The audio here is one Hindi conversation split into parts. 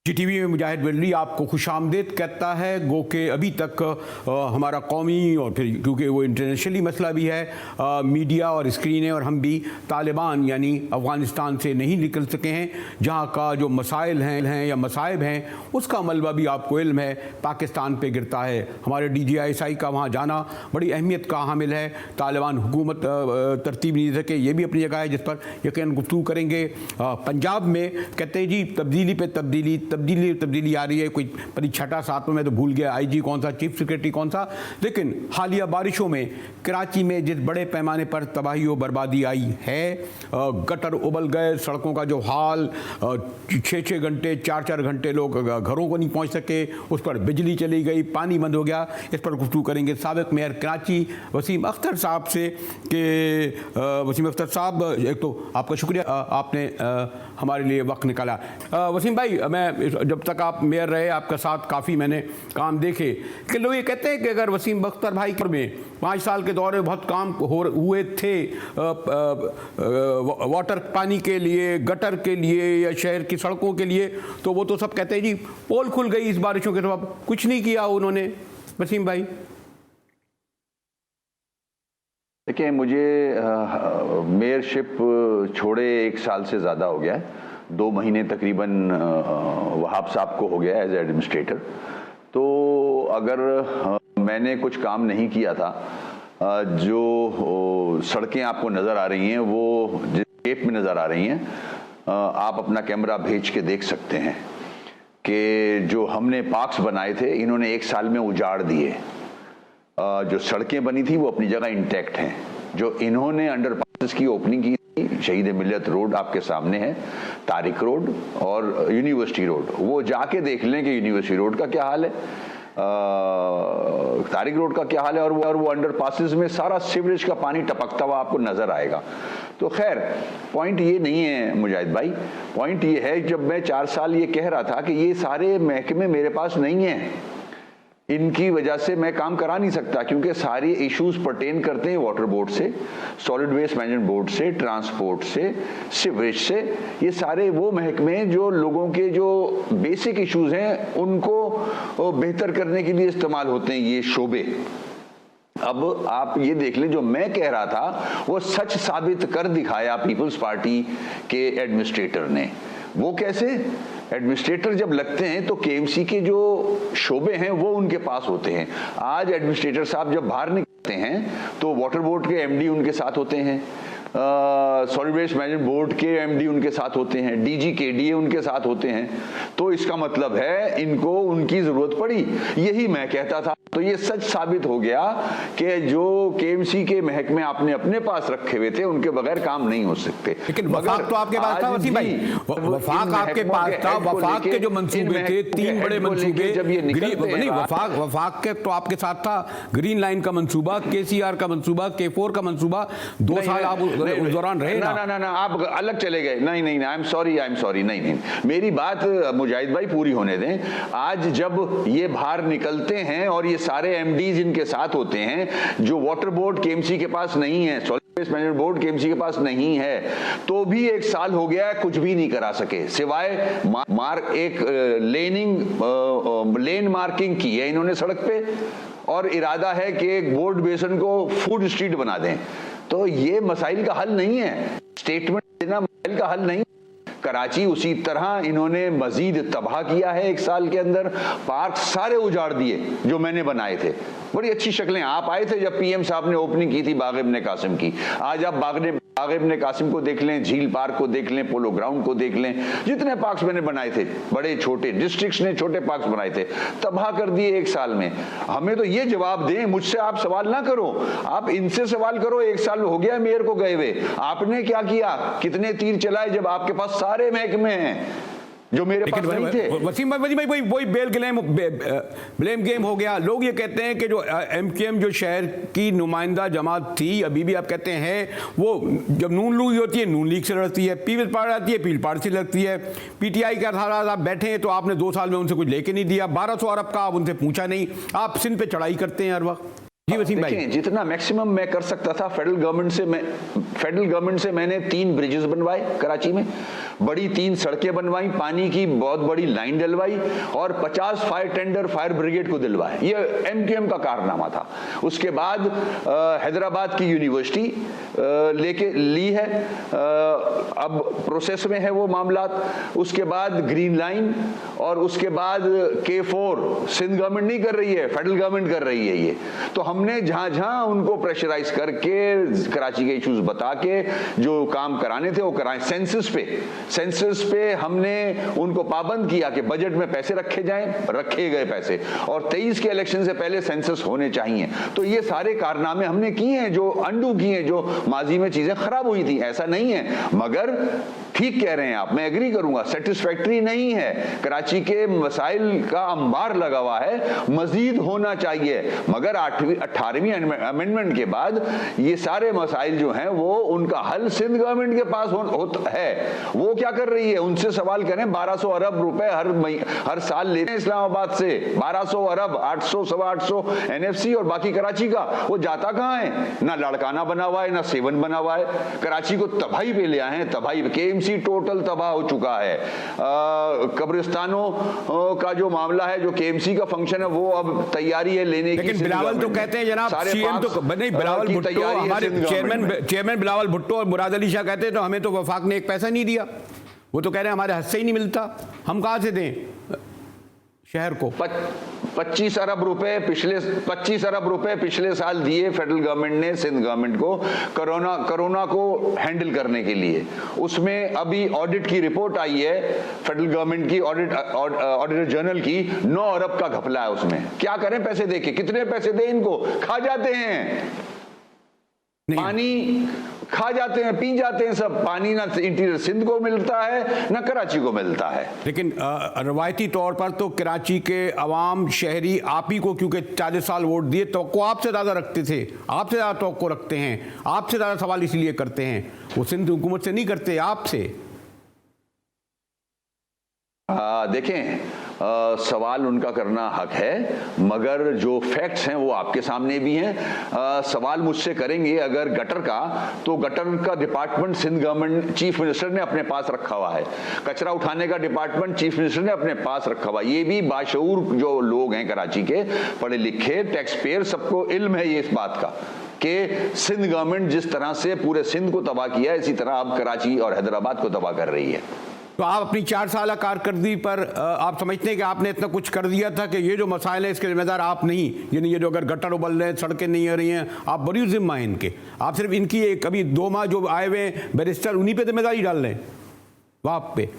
GTV में मुजाहिद बिल्ली आपको खुशामदीद कहता है। गो के अभी तक हमारा कौमी और फिर क्योंकि वो इंटरनेशनली मसला भी है, मीडिया और स्क्रीनें और हम भी तालिबान यानी अफ़गानिस्तान से नहीं निकल सके हैं। जहाँ का जो मसाइल हैं या मसाइब हैं उसका मलबा भी आपको इल्म है पाकिस्तान पे गिरता है। हमारे DGISI का वहाँ जाना बड़ी अहमियत का हामिल है। तालिबान हुकूमत तरतीब नहीं दे सके, ये भी अपनी जगह है जिस पर यकीनन गुफ्तगू करेंगे। पंजाब में कहते हैं जी तब्दीली पे तब्दीली आ रही है। कोई परी छठा सातवां में तो भूल गया IG कौन सा, चीफ सेक्रेटरी कौन सा। लेकिन हालिया बारिशों में कराची में जिस बड़े पैमाने पर तबाही और बर्बादी आई है, गटर उबल गए, सड़कों का जो हाल, 6-6 घंटे 4-4 घंटे लोग घरों को नहीं पहुंच सके, उस पर बिजली चली गई, पानी बंद हो गया। इस पर गुफ्तगू करेंगे साबिक मेयर कराची वसीम अख्तर साहब से कि वसीम अख्तर साहब, एक तो आपका शुक्रिया, आपने हमारे लिए वक्त निकाला। वसीम भाई, मैं जब तक आप मेयर रहे आपका साथ काफ़ी मैंने काम देखे कि लोग ये कहते हैं कि अगर वसीम अख्तर भाई में 5 साल के दौरे बहुत काम हुए थे वाटर पानी के लिए, गटर के लिए या शहर की सड़कों के लिए, तो वो तो सब कहते हैं जी पोल खुल गई इस बारिशों के, तो अब कुछ नहीं किया उन्होंने। वसीम भाई देखिए, मुझे मेयरशिप छोड़े 1 साल से ज़्यादा हो गया है। 2 महीने तकरीबन वहाब साहब को हो गया एज एडमिनिस्ट्रेटर। तो अगर मैंने कुछ काम नहीं किया था, जो सड़कें आपको नज़र आ रही हैं वो जिस शेप में नज़र आ रही हैं, आप अपना कैमरा भेज के देख सकते हैं कि जो हमने पार्क्स बनाए थे इन्होंने 1 साल में उजाड़ दिए। जो सड़कें बनी थी वो अपनी जगह इंटैक्ट हैं। जो इन्होंने अंडरपासेस की ओपनिंग की थी, शहीद मिल्लत रोड आपके सामने है, तारिक रोड और यूनिवर्सिटी रोड, वो जाके देख लें कि यूनिवर्सिटी रोड का क्या हाल है, तारिक रोड का क्या हाल है, और वो अंडरपासेस में सारा सीवरेज का पानी टपकता हुआ आपको नजर आएगा। तो खैर, पॉइंट ये नहीं है मुजाहिद भाई, पॉइंट ये है जब मैं 4 साल ये कह रहा था कि ये सारे महकमे मेरे पास नहीं हैं, इनकी वजह से मैं काम करा नहीं सकता, क्योंकि सारे इश्यूज पर्टेन करते हैं वाटर बोर्ड से, सॉलिड वेस्ट मैनेजमेंट बोर्ड से, ट्रांसपोर्ट से, सीवरेज से। ये सारे वो महकमे जो लोगों के जो बेसिक इश्यूज हैं उनको बेहतर करने के लिए इस्तेमाल होते हैं ये शोबे। अब आप ये देख लें, जो मैं कह रहा था वो सच साबित कर दिखाया पीपल्स पार्टी के एडमिनिस्ट्रेटर ने। वो कैसे? एडमिनिस्ट्रेटर जब लगते हैं तो KMC के जो शोबे हैं वो उनके पास होते हैं। आज एडमिनिस्ट्रेटर साहब जब बाहर निकलते हैं तो वाटर बोर्ड के MD उनके साथ होते हैं, सॉलिड वेस्ट मैनेजमेंट बोर्ड के MD उनके साथ होते हैं, DG KDA उनके साथ होते हैं। तो इसका मतलब है इनको उनकी जरूरत पड़ी। यही मैं कहता था। तो ये सच साबित हो गया कि जो KMC के महकमे आपने अपने पास रखे हुए थे उनके बगैर काम नहीं हो सकते। लेकिन वफाक तो आपके पास था वसीम भाई, वफाक आपके पास था। वफाक के जो मंसूबे थे, 3 बड़े मंसूबे, जब ये नहीं वफाक के तो आपके साथ था। ग्रीन लाइन का मंसूबा, KCR का मंसूबा, K4 का मंसूबा, 2 साल आप उस दौरान रहे ना, आप अलग चले गए। नहीं, आई एम सॉरी, नहीं, मेरी बात मुजाहिद भाई पूरी होने दें। आज जब ये बाहर निकलते हैं और ये सारे MDs इनके साथ होते हैं, जो वाटर बोर्ड KMC के पास नहीं है, solid waste management board KMC के पास नहीं है, तो भी 1 साल हो गया है, कुछ भी नहीं करा सके सिवाय एक लेन मार्किंग की है इन्होंने सड़क पे, और इरादा है कि एक बोर्ड बेसन को फूड स्ट्रीट बना दें। तो ये मसाइल का हल नहीं है, स्टेटमेंट देना मसाइल का हल नहीं। कराची उसी तरह इन्होंने मजीद तबाह किया है 1 साल के अंदर। पार्क सारे उजाड़ दिए जो मैंने बनाए थे। बड़ी अच्छी शक्लें, आप आए थे जब PM साहब ने ओपनिंग की थी बाग इब्न कासिम की। आज आप बाग इब्न कासिम को देख लें, झील पार्क को देख लें, पोलो ग्राउंड को देख लें, जितने पार्क्स मैंने बनाए थे, बड़े छोटे डिस्ट्रिक्ट्स ने छोटे पार्क्स बनाए थे, तबाह कर दिए 1 साल में। हमें तो ये जवाब दें, मुझसे आप सवाल ना करो, आप इनसे सवाल करो। 1 साल हो गया मेयर को गए हुए, आपने क्या किया? कितने तीर चलाए जब आपके पास सारे महकमे हैं जो मेरे पास नहीं थे? वसीम भाई वही ब्लेम गेम हो गया। लोग ये कहते हैं कि जो MKM जो शहर की नुमाइंदा जमात थी, अभी भी आप कहते हैं, वो जब नून लीग होती है नून लीग से लड़ती है, पीपल्स पार्टी आती है पीपल्स पार्टी से लड़ती है। PTI के हालात आप बैठे हैं तो आपने 2 साल में उनसे कुछ लेके नहीं दिया, 1200 अरब का आप उनसे पूछा नहीं, आप सिंध पे चढ़ाई करते हैं हर वक्त। जी वसीम भाई, जितना मैक्सिमम मैं कर सकता था फेडरल गवर्नमेंट से मैंने 3 ब्रिजेस बनवाए कराची में। बड़ी 3 सड़कें बनवाई, पानी की बहुत बड़ी लाइन डलवाई और 50 फायर टेंडर फायर ब्रिगेड को दिलवाए। ये एमक्यूएम का कारनामा था। उसके बाद हैदराबाद की यूनिवर्सिटी लेके ली है, अब प्रोसेस में है वो मामला। उसके बाद ग्रीन लाइन और उसके बाद K4 सिंध गवर्नमेंट नहीं कर रही है, फेडरल गवर्नमेंट कर रही है ये। तो हमने जहां जहां उनको प्रेशराइज करके कराची के इश्यूज बता के जो काम कराने थे वो कराए। सेंसस पे हमने उनको पाबंद किया कि बजट में पैसे रखे जाएं, रखे गए पैसे, और 23 के इलेक्शन से पहले सेंसस होने चाहिए। तो ये सारे कारनामे हमने किए हैं, जो अंडू किए हैं, जो माजी में चीजें खराब हुई थी, ऐसा नहीं है। मगर ठीक कह रहे हैं आप, मैं एग्री करूंगा, सेटिस्फैक्टरी नहीं है। कराची के मसाइल का अंबार लगा हुआ है, मजीद होना चाहिए। मगर 18वीं अमेंडमेंट के बाद ये सारे मसाइल जो हैं वो उनका हल सिंध गवर्नमेंट के पास है। वो क्या कर रही है, उनसे सवाल करें। 1200 अरब रुपए हर साल लेते हैं इस्लामाबाद से, 1200 अरब, 800 सवा 800 NFC और बाकी कराची का। वो जाता कहाँ है? ना लाड़काना बना हुआ है, ना सेवन बना हुआ है। कराची को तबाही पे ले आए हैं, तबाही। KMC टोटल तबाह हो चुका है। कब्रिस्तानों का जो मामला है, जो KMC का फंक्शन है, वो अब तैयारी है लेने की। लेकिन बिलावल तो कहते हैं जनाब, सीएम तो नहीं, बिलावल भुट्टो, हमारे चेयरमैन बिलावल भुट्टो और मुराद अली शाह कहते हैं तो हमें तो वफाक ने एक पैसा नहीं दिया। वो तो कह रहे हैं हमारे हद से ही नहीं मिलता, हम कहां से दें शहर को। 25 अरब रुपए पिछले साल दिए फेडरल गवर्नमेंट ने सिंध गवर्नमेंट को कोरोना को हैंडल करने के लिए। उसमें अभी ऑडिट की रिपोर्ट आई है फेडरल गवर्नमेंट की, ऑडिटर जनरल की, 9 अरब का घपला है उसमें। क्या करें पैसे दे के? कितने पैसे दें इनको? खा जाते हैं पानी, खा जाते हैं, पी जाते हैं सब पानी। ना इंटीरियर सिंध को मिलता है, ना कराची को मिलता है। लेकिन रवायती तौर पर तो कराची के अवाम, शहरी आप ही को, क्योंकि 40 साल वोट दिए, तो आपसे ज़्यादा रखते थे, आपसे ज़्यादा तवक्को रखते हैं, आपसे ज़्यादा सवाल इसलिए करते हैं। वो सिंध हुकूमत से नहीं करते, आपसे। देखें, सवाल उनका करना हक है, मगर जो फैक्ट्स हैं वो आपके सामने भी हैं। सवाल मुझसे करेंगे अगर गटर का, तो गटर का department Sindh government chief minister ने अपने पास रखा हुआ है। कचरा उठाने का डिपार्टमेंट चीफ मिनिस्टर ने अपने पास रखा हुआ है। ये भी बाशऊर जो लोग हैं कराची के, पढ़े लिखे, टैक्स पेयर, सबको इल्म है ये इस बात का कि सिंध गवर्नमेंट जिस तरह से पूरे सिंध को तबाह किया है, इसी तरह अब कराची और हैदराबाद को तबाह कर रही है। तो आप अपनी 4 साल कारकर्दगी पर आप समझते हैं कि आपने इतना कुछ कर दिया था कि ये जो मसाइल है इसके जिम्मेदार आप नहीं, यानी ये जो अगर गटर उबल रहे हैं, सड़कें नहीं आ रही हैं, आप बड़ी जिम्मा है इनके, आप सिर्फ इनकी एक अभी 2 माह जो आए हुए बैरिस्टर उन्हीं पे जिम्मेदारी डाल रहे हैं वाप पे।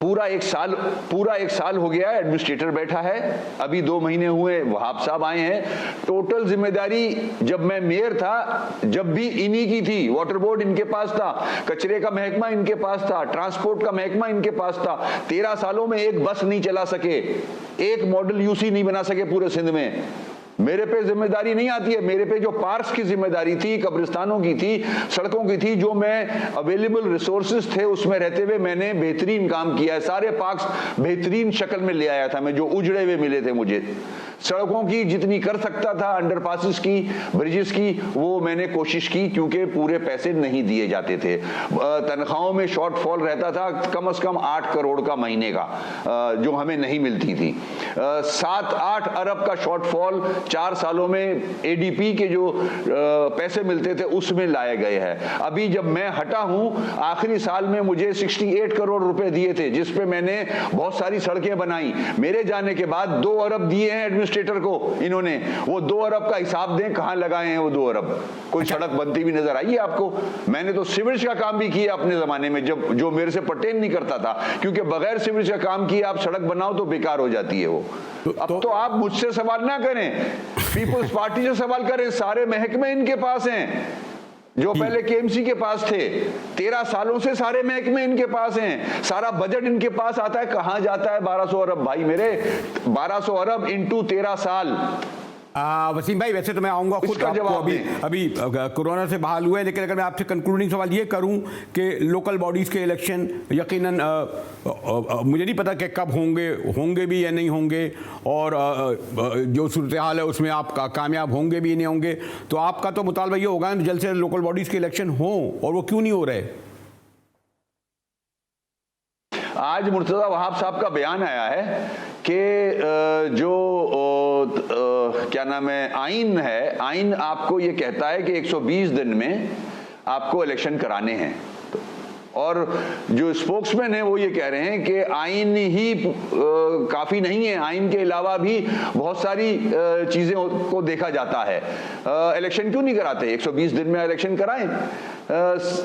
पूरा एक साल हो गया, एडमिनिस्ट्रेटर बैठा है, अभी 2 महीने हुए वहाब साहब आए हैं। टोटल जिम्मेदारी जब मैं मेयर था, जब भी इन्हीं की थी। वाटर बोर्ड इनके पास था, कचरे का महकमा इनके पास था, ट्रांसपोर्ट का महकमा इनके पास था। 13 सालों में एक बस नहीं चला सके, एक मॉडल यूसी नहीं बना सके पूरे सिंध में। मेरे पे जिम्मेदारी नहीं आती है। मेरे पे जो पार्क्स की जिम्मेदारी थी, कब्रिस्तानों की थी, सड़कों की थी, जो मैं अवेलेबल रिसोर्सेज थे उसमें रहते हुए मैंने बेहतरीन काम किया है। सारे पार्क्स बेहतरीन शक्ल में ले आया था मैं, जो उजड़े हुए मिले थे मुझे। सड़कों की जितनी कर सकता था, अंडरपासेस की, ब्रिजेस की, वो मैंने कोशिश की, क्योंकि पूरे पैसे नहीं दिए जाते थे। तनख्वाहों में शॉर्टफॉल रहता था कम से कम 8 करोड़ का महीने का, जो हमें नहीं मिलती थी। 7-8 अरब का शॉर्टफॉल 4 सालों में ADP के जो पैसे मिलते थे उसमें लाए गए हैं। अभी जब मैं हटा हूं, आखिरी साल में मुझे 68 करोड़ रुपए दिए थे, जिसपे मैंने बहुत सारी सड़कें बनाई। मेरे जाने के बाद 2 अरब दिए हैं एडमिनिस्ट्रेटर को इन्होंने। वो 2 अरब का हिसाब दें, कहां लगाए हैं वो 2 अरब? कोई सड़क बनती भी नजर आई है आपको? मैंने तो सीवरेज का काम भी किया अपने जमाने में, जब जो मेरे से पर्टेन नहीं करता था, क्योंकि बगैर सीवरेज का काम किए आप सड़क बनाओ तो बेकार हो जाती है वो। अब तो आप मुझसे सवाल ना करें, पीपुल्स पार्टी से सवाल करें। सारे महकमे इनके पास हैं, जो पहले KMC के पास थे। 13 सालों से सारे महकमे इनके पास हैं, सारा बजट इनके पास आता है। कहां जाता है 1200 अरब भाई मेरे? 1200 अरब इंटू 13 साल। वसीम भाई, वैसे तो मैं आऊँगा खुद आपको, अभी कोरोना से बहाल हुए, लेकिन अगर मैं आपसे कंक्लूडिंग सवाल ये करूं कि लोकल बॉडीज़ के इलेक्शन यकीनन मुझे नहीं पता कि कब होंगे भी या नहीं होंगे, और जो सूरत हाल है उसमें आप कामयाब होंगे भी नहीं होंगे, तो आपका तो मुतालबा ये होगा जल्द से लोकल बॉडीज़ के इलेक्शन हों, और वो क्यों नहीं हो रहे? आज मुर्तज़ा वहाब साहब का बयान आया है कि क्या नाम है, आइन है, आइन आपको ये कहता है कि 120 दिन में आपको इलेक्शन कराने हैं, और जो स्पोक्समैन है वो ये कह रहे हैं कि आइन ही काफ़ी नहीं है, आइन के अलावा भी बहुत सारी चीज़ें को देखा जाता है। इलेक्शन क्यों नहीं कराते? 120 दिन में इलेक्शन कराएं।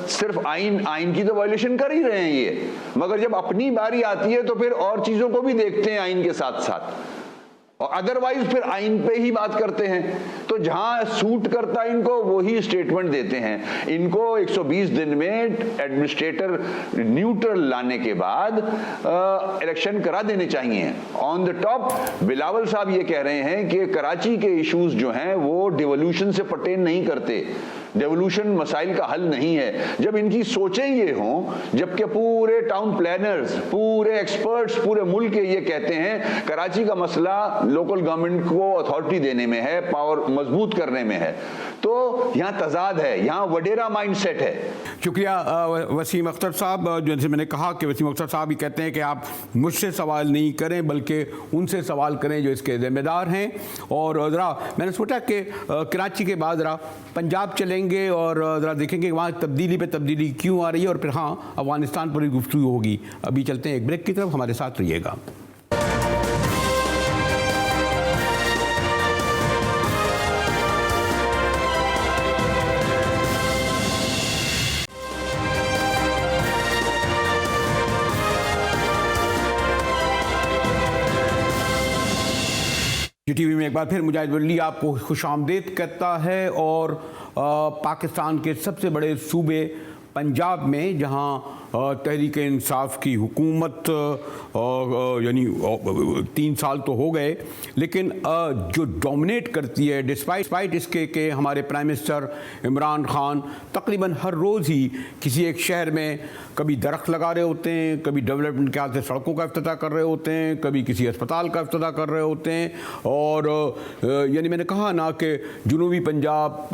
सिर्फ आइन की तो वायलेशन कर ही रहे हैं ये, मगर जब अपनी बारी आती है तो फिर और चीज़ों को भी देखते हैं आइन के साथ साथ, और अदरवाइज फिर आइन पे ही बात करते हैं। तो जहां सूट करता है इनको वही स्टेटमेंट देते हैं। इनको 120 दिन में एडमिनिस्ट्रेटर न्यूट्रल लाने के बाद इलेक्शन करा देने चाहिए। ऑन द टॉप बिलावल साहब ये कह रहे हैं कि कराची के इश्यूज जो हैं वो डिवोल्यूशन से पर्टेन नहीं करते, डेवोल्यूशन मसाइल का हल नहीं है। जब इनकी सोचें ये हों, जबकि पूरे टाउन प्लानर्स, पूरे एक्सपर्ट्स पूरे मुल्क के ये कहते हैं कराची का मसला लोकल गवर्नमेंट को अथॉरिटी देने में है, पावर मजबूत करने में है, तो यहाँ तजाद है, यहाँ वडेरा माइंडसेट है। शुक्रिया वसीम अख्तर साहब। जैसे मैंने कहा कि वसीम अख्तर साहब ही कहते हैं कि आप मुझसे सवाल नहीं करें बल्कि उनसे सवाल करें जो इसके ज़िम्मेदार हैं। और ज़रा मैंने सोचा कि कराची के बाद ज़रा पंजाब चलेंगे और ज़रा देखेंगे वहाँ तब्दीली पे तब्दीली क्यों आ रही है, और फिर हाँ अफगानिस्तान पर भी गुफ्तगू होगी। अभी चलते हैं एक ब्रेक की तरफ, हमारे साथ रहिएगा। टीवी में एक बार फिर मुजाहिद वली आपको खुशामदीद कहता है। और पाकिस्तान के सबसे बड़े सूबे पंजाब में जहां तहरीक इंसाफ की हुकूमत यानी 3 साल तो हो गए, लेकिन जो डोमिनेट करती है डिस्पाइट इसके कि हमारे प्राइम मिनिस्टर इमरान खान तकरीबन हर रोज़ ही किसी एक शहर में कभी दरख्त लगा रहे होते हैं, कभी डेवलपमेंट के हाथ से सड़कों का इफ्तिताह कर रहे होते हैं, कभी किसी अस्पताल का इफ्तिताह कर रहे होते हैं। और यानी मैंने कहा ना कि जुनूबी पंजाब,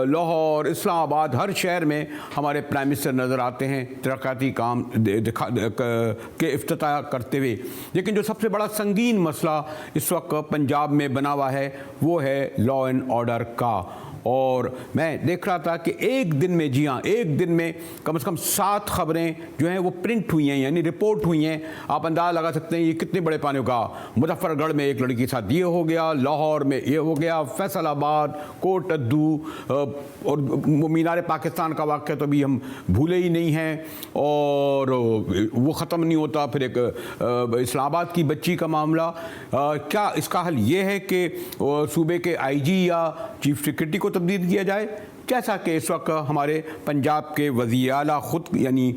लाहौर, इस्लामाबाद, हर शहर में हमारे प्राइम मिनिस्टर नज़र आते हैं तरक्याती काम के इफ्तिताह करते हुए। लेकिन जो सबसे बड़ा संगीन मसला इस वक्त पंजाब में बना हुआ है वो है लॉ एंड ऑर्डर का। और मैं देख रहा था कि एक दिन में, जी हाँ, एक दिन में कम से कम 7 खबरें जो हैं वो प्रिंट हुई हैं, यानी रिपोर्ट हुई हैं। आप अंदाज़ा लगा सकते हैं ये कितने बड़े पानी का। मुजफ्फरगढ़ में एक लड़की के साथ ये हो गया, लाहौर में ये हो गया, फैसलाबाद, कोट अद्दू, और मीनार पाकिस्तान का वाक़या तो अभी हम भूले ही नहीं हैं और वो ख़त्म नहीं होता। फिर एक इस्लामाबाद की बच्ची का मामला। क्या इसका हल ये है कि सूबे के IG या चीफ सेक्रेटरी को तब्दील किया जाए, जैसा कि इस वक्त हमारे पंजाब के वज़ीर आला खुद यानी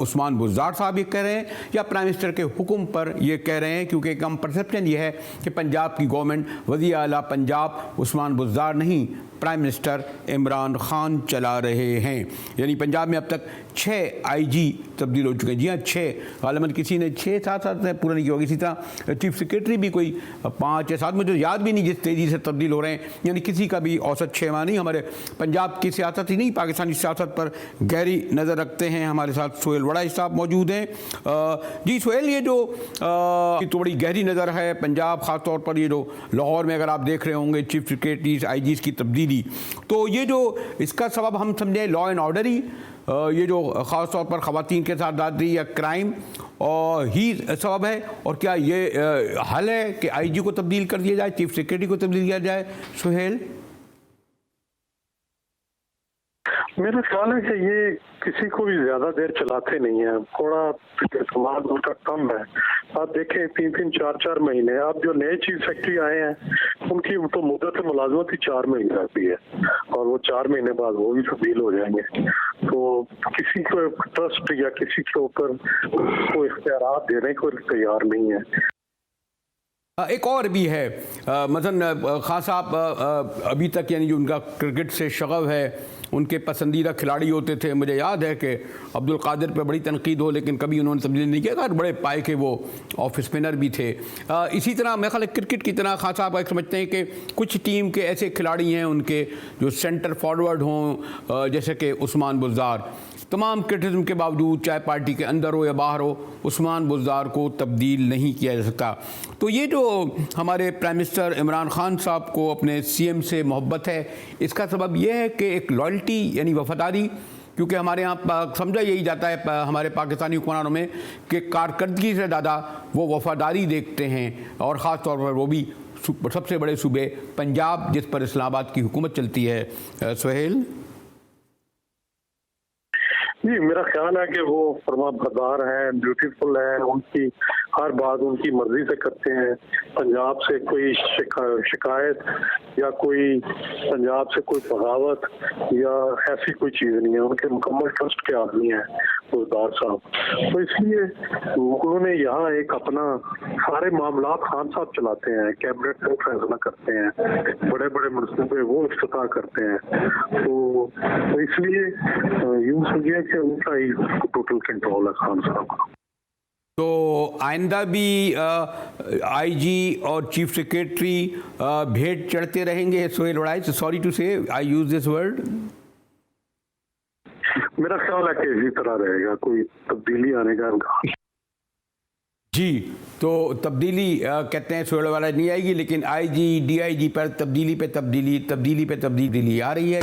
उस्मान बुज़दार साहब ये कह रहे हैं, या प्राइम मिनिस्टर के हुक्म पर ये कह रहे हैं? क्योंकि एक परसेप्शन ये है कि पंजाब की गवर्नमेंट, वज़ीर आला पंजाब उस्मान बुज़दार नहीं, प्राइम मिनिस्टर इमरान खान चला रहे हैं। यानी पंजाब में अब तक 6 IG तब्दील हो चुके हैं। जी हाँ, 6, गालिबन किसी ने 6-7 पूरा नहीं किया होगा। इसी तरह चीफ सेक्रेटरी भी कोई 5 या 7, मुझे याद भी नहीं जिस तेज़ी से तब्दील हो रहे हैं। यानी किसी का भी औसत 6 माह नहीं। हमारे पंजाब की सियासत ही नहीं, पाकिस्तानी सियासत पर गहरी नज़र रखते हैं। हमारे साथ सोहेल वड़ाई साहब मौजूद हैं। जी सोहेल, ये जो तो बड़ी गहरी नज़र है पंजाब, ख़ास तौर पर ये जो लाहौर में अगर आप देख रहे होंगे चीफ सेक्रेटरी IGs की तब्दीली, तो ये जो इसका सबब हम समझें लॉ एंड ऑर्डर ही, ये जो ख़ास तौर पर ख़वातीन के साथ दादरी या क्राइम और ही सबब है? और क्या ये हल है कि IG को तब्दील कर दिया जाए, चीफ सेक्रेटरी को तब्दील किया जाए? सोहेल, मेरा ख्याल है कि ये किसी को भी ज्यादा देर चलाते नहीं है, थोड़ा समाज उनका कम है। आप देखें 3-3, 4-4 महीने। अब जो नए चीफ सेक्रेटरी आए हैं उनकी तो मुद्दत मुलाजमत ही 4 महीने रहती है, और वो 4 महीने बाद वो भी तब्दील हो जाएंगे। तो किसी को ट्रस्ट या किसी के ऊपर कोई इख्तियारात देने को तैयार नहीं है। एक और भी है, मसलन खान साहब अभी तक यानी जो उनका क्रिकेट से शगफ है, उनके पसंदीदा खिलाड़ी होते थे। मुझे याद है कि अब्दुल कादिर पे बड़ी तनकीद हो, लेकिन कभी उन्होंने तब्दील नहीं किया था, बड़े पाए के वो ऑफ स्पिनर भी थे। इसी तरह मेरे ख्याल क्रिकेट की तरह खास आप समझते हैं कि कुछ टीम के ऐसे खिलाड़ी हैं उनके जो सेंटर फॉरवर्ड हों, जैसे कि उस्मान बुज़दार, तमाम क्रिटिसिज्म के बावजूद, चाहे पार्टी के अंदर हो या बाहर हो, उस्मान बुज़दार को तब्दील नहीं किया जा सकता। तो ये जो हमारे प्राइम मिनिस्टर इमरान खान साहब को अपने सीएम से मोहब्बत है, इसका सबब यह है कि एक लॉयल्टी यानी वफादारी, क्योंकि हमारे यहाँ समझा यही जाता है हमारे पाकिस्तानी हुक्मरानों में कि कारकर्दगी से ज़्यादा वो वफादारी देखते हैं, और ख़ास तौर पर वो भी सबसे बड़े सूबे पंजाब जिस पर इस्लामाबाद की हुकूमत चलती है। सुहेल जी, मेरा ख्याल है कि वो फरमाबरदार हैं, ब्यूटीफुल हैं, उनकी हर बात उनकी मर्जी से करते हैं। पंजाब से कोई शिकायत या कोई पंजाब से कोई बगावत या ऐसी कोई चीज़ नहीं है। उनके मुकम्मल ट्रस्ट के आदमी हैं बुज़दार साहब, तो इसलिए उन्होंने यहाँ एक अपना सारे मामला खान साहब चलाते हैं, कैबिनेट में फैसला करते हैं, बड़े बड़े मनसूबे वो इफ्तिताह करते हैं। तो इसलिए यूँ समझिए कि उनका ही टोटल कंट्रोल है खान साहब का। तो आइंदा भी आईजी और चीफ सेक्रेटरी भेंट चढ़ते रहेंगे सोहेल वड़ाई? सॉरी टू से आई यूज दिस वर्ड। मेरा ख्याल है कि इसी तरह रहेगा, कोई तब्दीली आने का इम्कान जी। तो तब्दीली कहते हैं सोहेल वड़ाई नहीं आएगी, लेकिन आईजी डीआईजी पर तब्दीली पे तब्दीली आ रही है।